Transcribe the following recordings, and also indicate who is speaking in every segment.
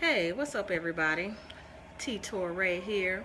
Speaker 1: Hey, what's up everybody? Torey here.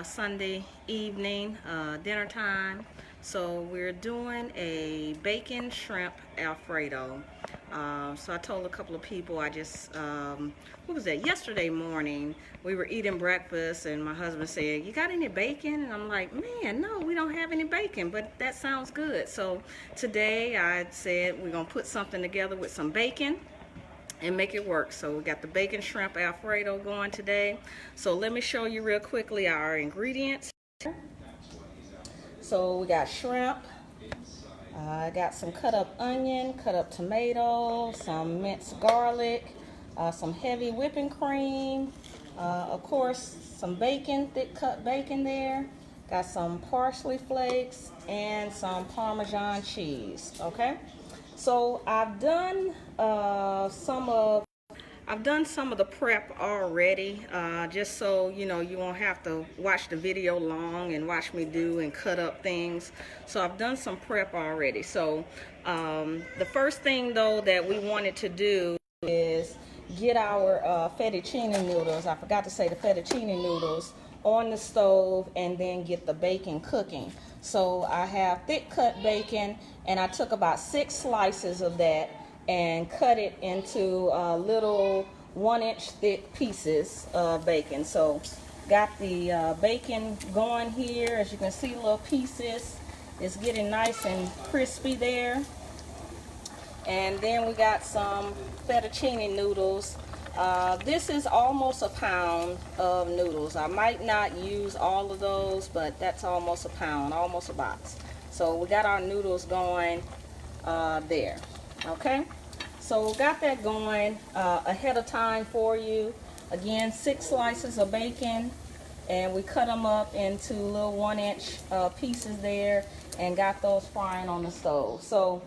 Speaker 1: Sunday evening, dinner time. So we're doing a bacon shrimp Alfredo. So I told a couple of people, what was that? Yesterday morning, we were eating breakfast and my husband said, "You got any bacon?" And I'm like, "Man, no, we don't have any bacon, but that sounds good." So today I said we're gonna put something together with some bacon and make it work. So we got the bacon shrimp Alfredo going today. So let me show you real quickly our ingredients. So we got shrimp, I got some cut up onion, cut up tomato, some minced garlic, some heavy whipping cream, of course some bacon, thick cut bacon there, got some parsley flakes and some Parmesan cheese. Okay, so I've done some of the prep already, just so you know you won't have to watch the video long and watch me do and cut up things. So I've done some prep already. So the first thing though that we wanted to do is get our fettuccine noodles. I forgot to say the fettuccine noodles on the stove and then get the bacon cooking. So I have thick cut bacon and I took about 6 slices of that and cut it into little 1-inch thick pieces of bacon. So got the bacon going here. As you can see, little pieces. It's getting nice and crispy there. And then we got some fettuccine noodles. This is almost a pound of noodles. I might not use all of those, but that's almost a pound, almost a box. So we got our noodles going there. Okay, so got that going ahead of time for you. Again, 6 slices of bacon, and we cut them up into little 1-inch pieces there and got those frying on the stove. So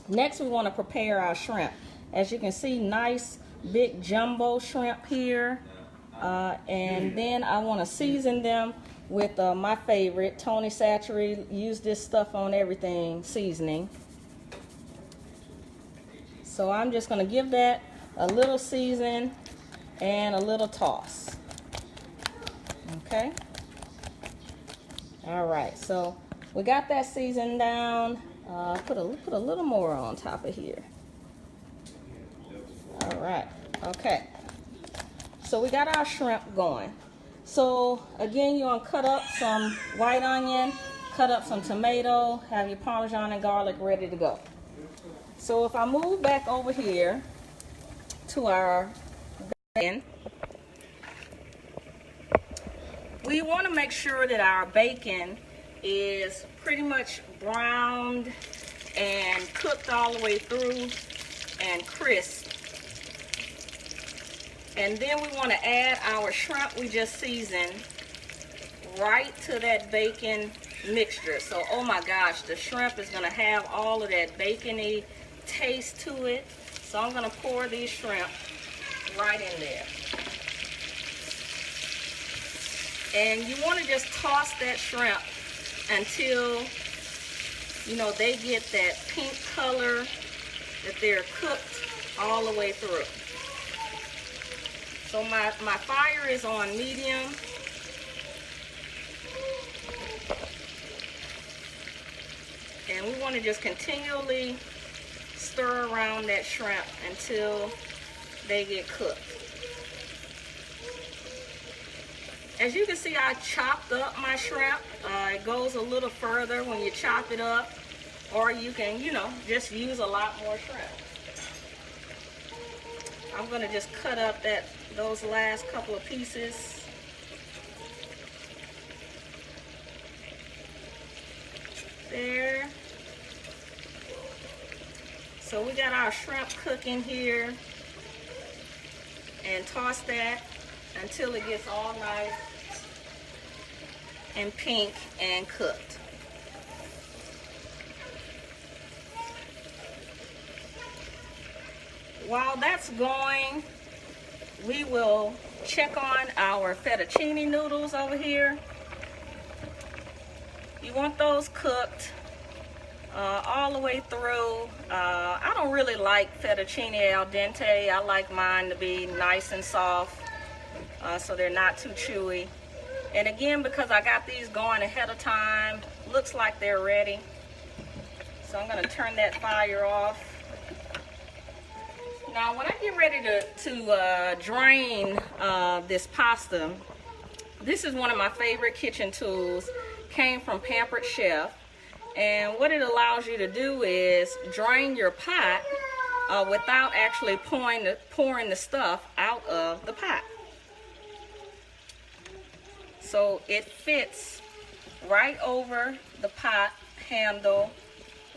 Speaker 1: next we want to prepare our shrimp. As you can see, nice big jumbo shrimp here, and then I want to season them with my favorite Tony Satchery. Use this stuff on everything, seasoning. So I'm just going to give that a little season and a little toss. Okay. All right. So we got that seasoned down. Put a little more on top of here. All right. Okay. So we got our shrimp going. So again, you're going to cut up some white onion, cut up some tomato, have your Parmesan and garlic ready to go. So if I move back over here to our bacon, we want to make sure that our bacon is pretty much browned and cooked all the way through and crisp. And then we want to add our shrimp we just seasoned right to that bacon mixture. So, oh my gosh, the shrimp is going to have all of that bacony taste to it. So I'm going to pour these shrimp right in there. And you want to just toss that shrimp until, you know, they get that pink color, that they're cooked all the way through. So my fire is on medium. And we want to just continually stir around that shrimp until they get cooked. As you can see, I chopped up my shrimp. It goes a little further when you chop it up, or you can, you know, just use a lot more shrimp. I'm going to just cut up those last couple of pieces. There. So we got our shrimp cooking here, and toss that until it gets all nice and pink and cooked. While that's going, we will check on our fettuccine noodles over here. You want those cooked all the way through. I don't really like fettuccine al dente. I like mine to be nice and soft, so they're not too chewy. And again, because I got these going ahead of time, looks like they're ready. So I'm going to turn that fire off. Now, when I get ready to drain this pasta, this is one of my favorite kitchen tools. Came from Pampered Chef. And what it allows you to do is drain your pot without actually pouring the stuff out of the pot. So it fits right over the pot handle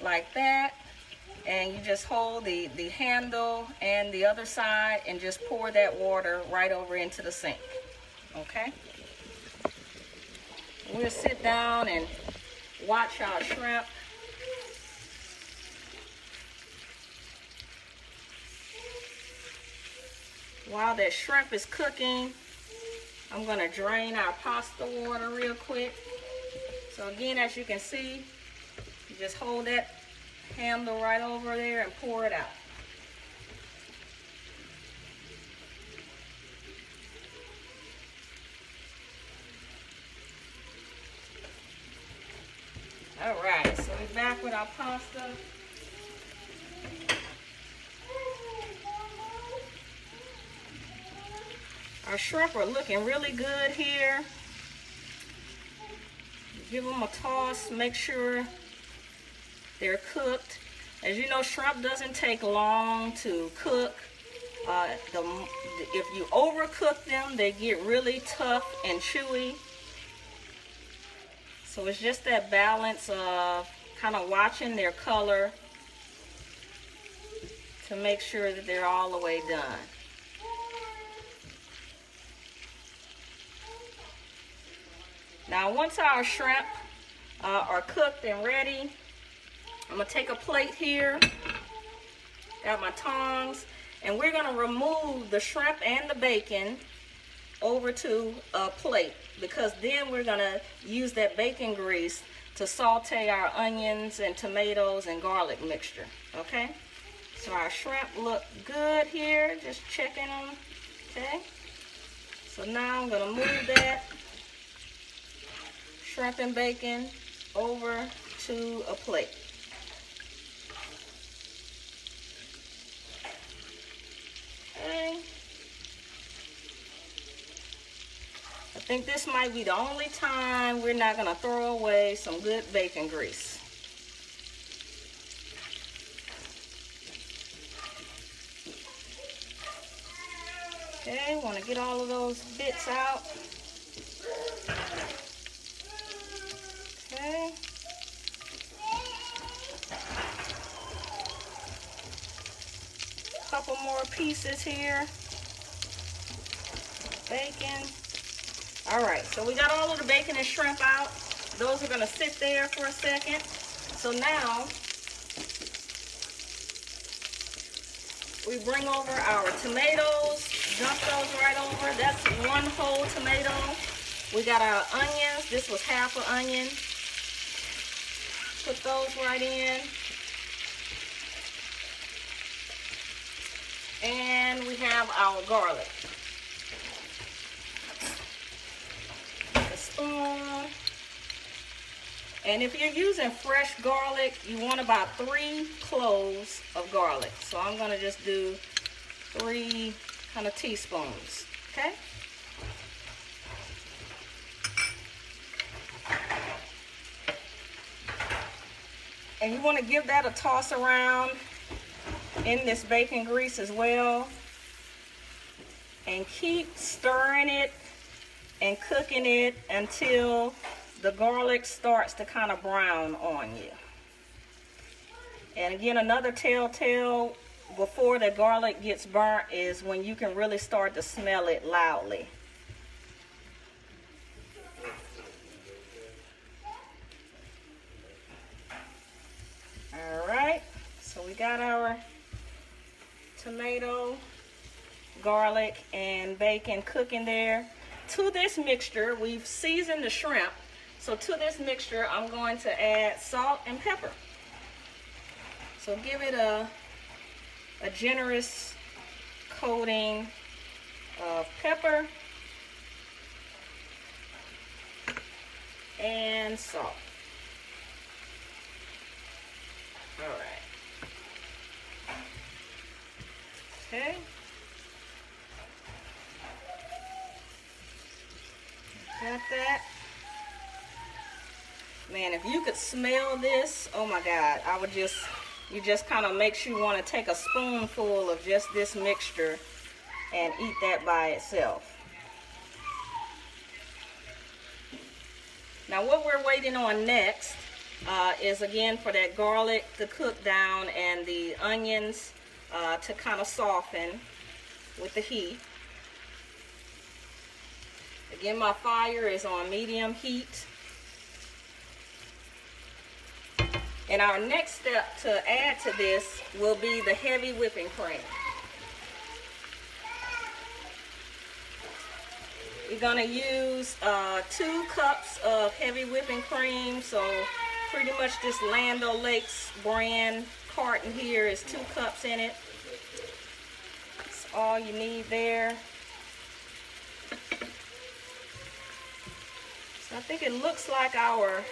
Speaker 1: like that. And you just hold the handle and the other side and just pour that water right over into the sink. Okay? We'll sit down and watch our shrimp. While that shrimp is cooking, I'm going to drain our pasta water real quick. So again, as you can see, you just hold that handle right over there and pour it out. All right, so we're back with our pasta. Our shrimp are looking really good here. Give them a toss, make sure they're cooked. As you know, shrimp doesn't take long to cook. If you overcook them, they get really tough and chewy. So it's just that balance of kind of watching their color to make sure that they're all the way done. Now, once our shrimp are cooked and ready, I'm going to take a plate here, got my tongs, and we're going to remove the shrimp and the bacon over to a plate, because then we're going to use that bacon grease to saute our onions and tomatoes and garlic mixture, okay? So our shrimp look good here, just checking them, okay? So now I'm going to move that shrimp and bacon over to a plate. Okay. I think this might be the only time we're not going to throw away some good bacon grease. Okay, want to get all of those bits out. Okay. Couple more pieces here. Bacon. Alright, so we got all of the bacon and shrimp out. Those are going to sit there for a second. So now, we bring over our tomatoes, dump those right over. That's one whole tomato. We got our onions. This was half an onion. Put those right in. And we have our garlic. A spoon. And if you're using fresh garlic, you want about 3 cloves of garlic. So I'm going to just do 3 kind of teaspoons. Okay? And you want to give that a toss around in this bacon grease as well. And keep stirring it and cooking it until the garlic starts to kind of brown on you. And again, another telltale before the garlic gets burnt is when you can really start to smell it loudly. Alright, so we got our tomato, garlic, and bacon cooking there. To this mixture, we've seasoned the shrimp. So to this mixture, I'm going to add salt and pepper. So give it a generous coating of pepper and salt. All right. Okay. Got that. Man, if you could smell this, oh my God, you just kind of makes you want to take a spoonful of just this mixture and eat that by itself. Now what we're waiting on next is again for that garlic to cook down and the onions to kind of soften with the heat. Again, my fire is on medium heat. And our next step to add to this will be the heavy whipping cream. We're going to use 2 cups of heavy whipping cream. So pretty much this Land O'Lakes brand carton here is 2 cups in it. That's all you need there. So I think it looks like our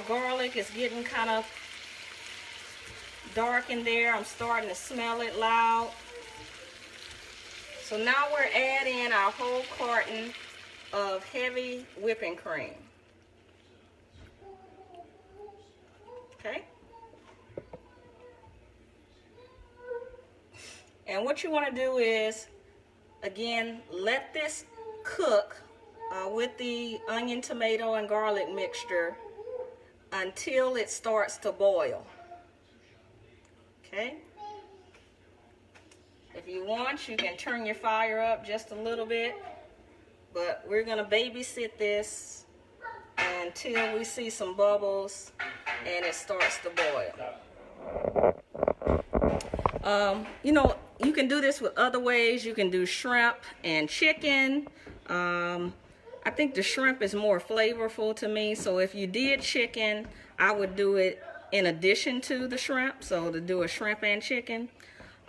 Speaker 1: garlic is getting kind of dark in there. I'm starting to smell it loud. So now we're adding our whole carton of heavy whipping cream. Okay. And what you want to do is, again, let this cook with the onion, tomato, and garlic mixture until it starts to boil. Okay. If you want, you can turn your fire up just a little bit, but we're going to babysit this until we see some bubbles and it starts to boil. You know, you can do this with other ways. You can do shrimp and chicken. I think the shrimp is more flavorful to me, so if you did chicken, I would do it in addition to the shrimp, so to do a shrimp and chicken.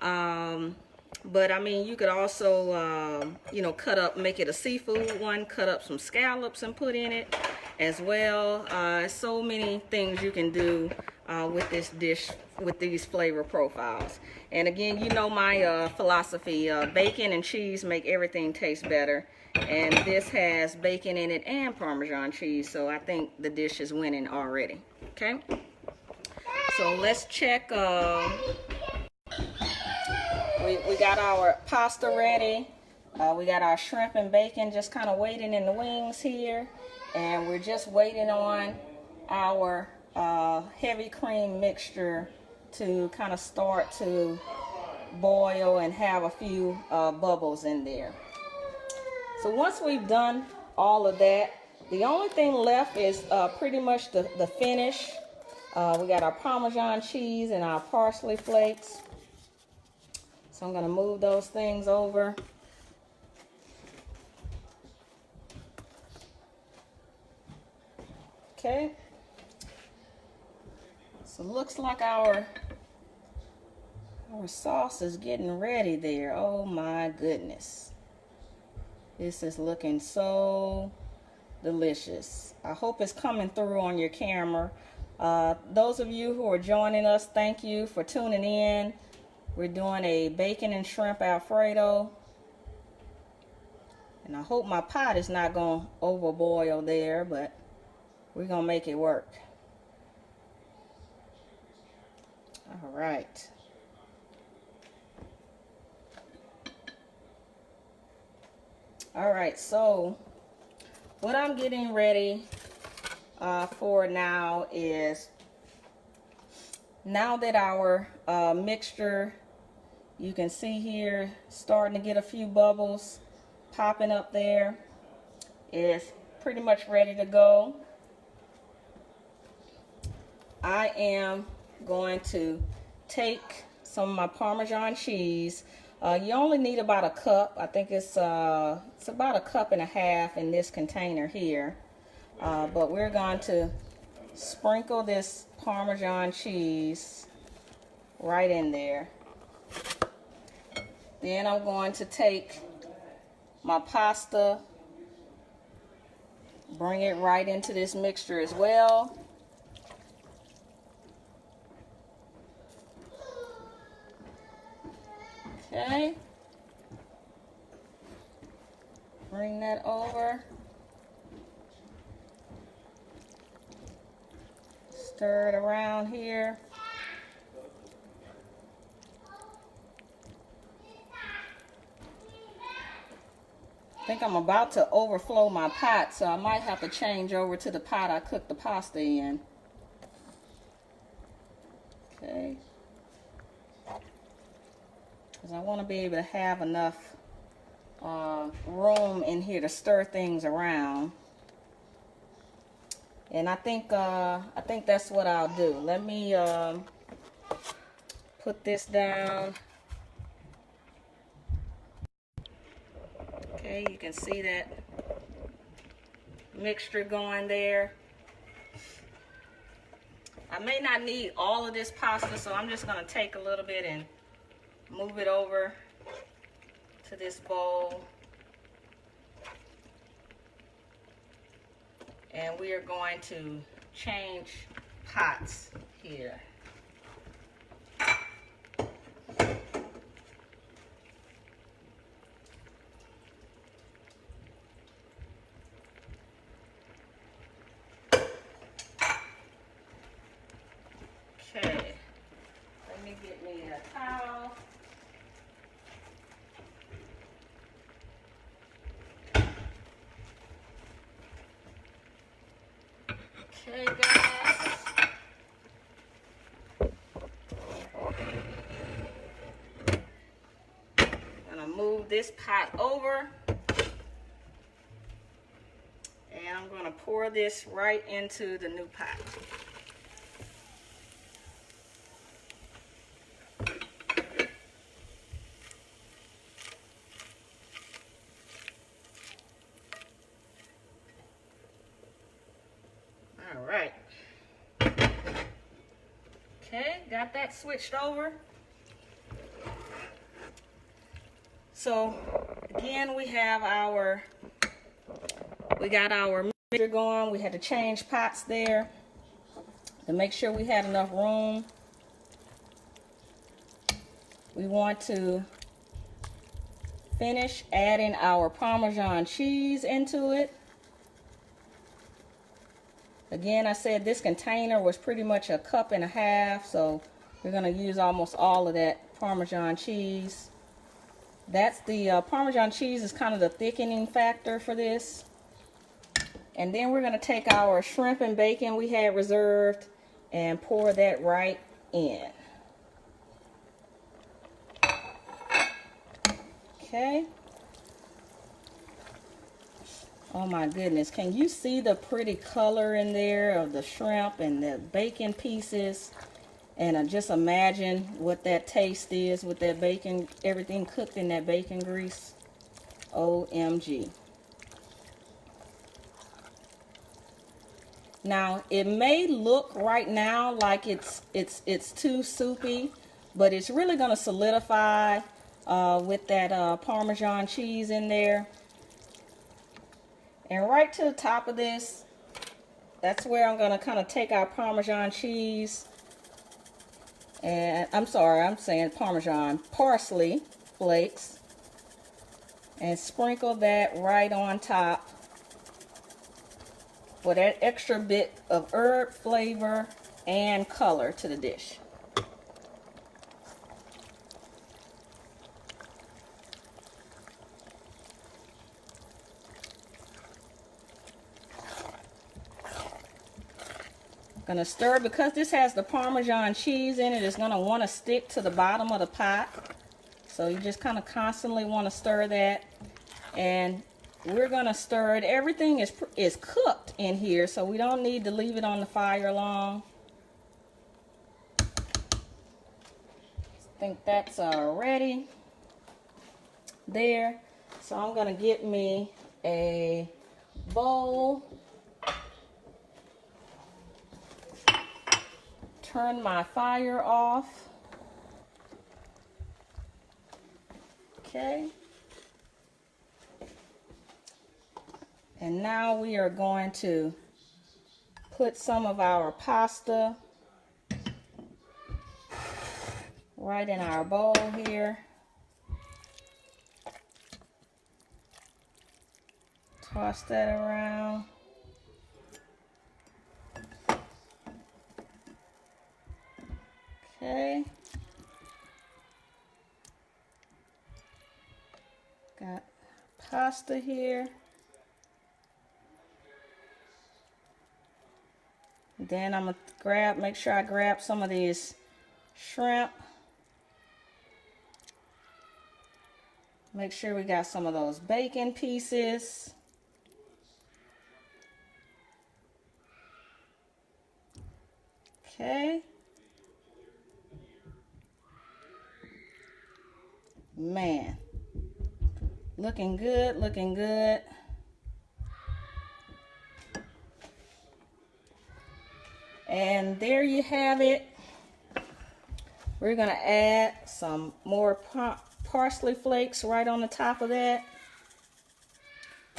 Speaker 1: But I mean, you could also, you know, make it a seafood one, cut up some scallops and put in it as well. So many things you can do with this dish, with these flavor profiles. And again, you know my philosophy, bacon and cheese make everything taste better. And this has bacon in it and Parmesan cheese, so I think the dish is winning already. Okay, so let's check. We got our pasta ready. We got our shrimp and bacon just kind of waiting in the wings here. And we're just waiting on our heavy cream mixture to kind of start to boil and have a few bubbles in there. So once we've done all of that, the only thing left is pretty much the finish. We got our Parmesan cheese and our parsley flakes. So I'm going to move those things over. Okay. So looks like our sauce is getting ready there. Oh my goodness. This is looking so delicious. I hope it's coming through on your camera. Those of you who are joining us, thank you for tuning in. We're doing a bacon and shrimp Alfredo. And I hope my pot is not going to overboil there, but we're going to make it work. All right. All right, so what I'm getting ready for now is, now that our mixture, you can see here, starting to get a few bubbles popping up there, is pretty much ready to go. I am going to take some of my Parmesan cheese. You only need about a cup. I think it's about a cup and a half in this container here. But we're going to sprinkle this Parmesan cheese right in there. Then I'm going to take my pasta, bring it right into this mixture as well. Okay. Bring that over. Stir it around here. I think I'm about to overflow my pot, so I might have to change over to the pot I cooked the pasta in. Okay. Because I want to be able to have enough room in here to stir things around. And I think that's what I'll do. Let me put this down. Okay, you can see that mixture going there. I may not need all of this pasta, so I'm just going to take a little bit and move it over to this bowl. And we are going to change pots here. Okay, let me get me a towel. Okay, guys. I'm gonna move this pot over, and I'm gonna pour this right into the new pot. All right. Okay, got that switched over. So again, we got our mixture going. We had to change pots there to make sure we had enough room. We want to finish adding our Parmesan cheese into it. Again, I said this container was pretty much 1.5 cups, so we're going to use almost all of that Parmesan cheese. That's the Parmesan cheese is kind of the thickening factor for this. And then we're going to take our shrimp and bacon we had reserved and pour that right in. Okay. Oh my goodness, can you see the pretty color in there of the shrimp and the bacon pieces? And just imagine what that taste is with that bacon, everything cooked in that bacon grease. OMG. Now, it may look right now like it's too soupy, but it's really going to solidify with that Parmesan cheese in there. And right to the top of this, that's where I'm going to kind of take our Parmesan cheese, and I'm saying Parmesan parsley flakes, and sprinkle that right on top for that extra bit of herb flavor and color to the dish. Gonna stir, because this has the Parmesan cheese in it, it's gonna want to stick to the bottom of the pot, so you just kind of constantly want to stir that. And we're gonna stir it. Everything is cooked in here, so we don't need to leave it on the fire long. I think that's ready there. So I'm gonna get me a bowl. turn my fire off. Okay. And now we are going to put some of our pasta right in our bowl here. Toss that around. Okay. Got pasta here. Then I'm gonna make sure I grab some of these shrimp. Make sure we got some of those bacon pieces. Okay. Man, looking good, looking good. And there you have it. We're gonna add some more parsley flakes right on the top of that.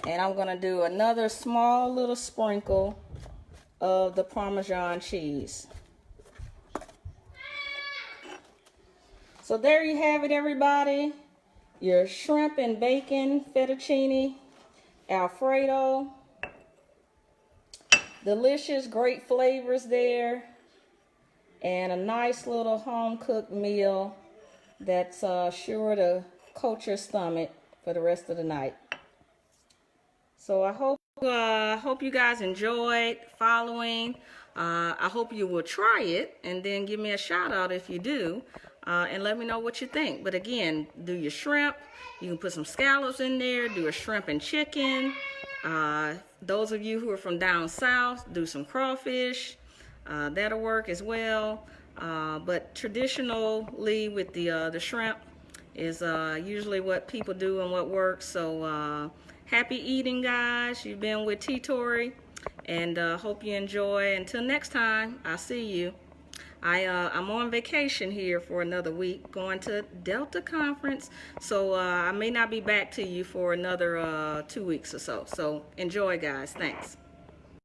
Speaker 1: And I'm gonna do another small little sprinkle of the Parmesan cheese. So there you have it, everybody. Your shrimp and bacon fettuccine Alfredo. Delicious, great flavors there. And a nice little home-cooked meal that's sure to coat your stomach for the rest of the night. So I hope you guys enjoyed following. I hope you will try it and then give me a shout out if you do. And let me know what you think. But again, do your shrimp. You can put some scallops in there. Do a shrimp and chicken. Those of you who are from down south, do some crawfish. That'll work as well. But traditionally with the shrimp is usually what people do and what works. So happy eating, guys. You've been with Torey, and hope you enjoy. Until next time, I'll see you. I'm on vacation here for another week, going to Delta Conference, so I may not be back to you for another 2 weeks or so. So enjoy, guys. Thanks.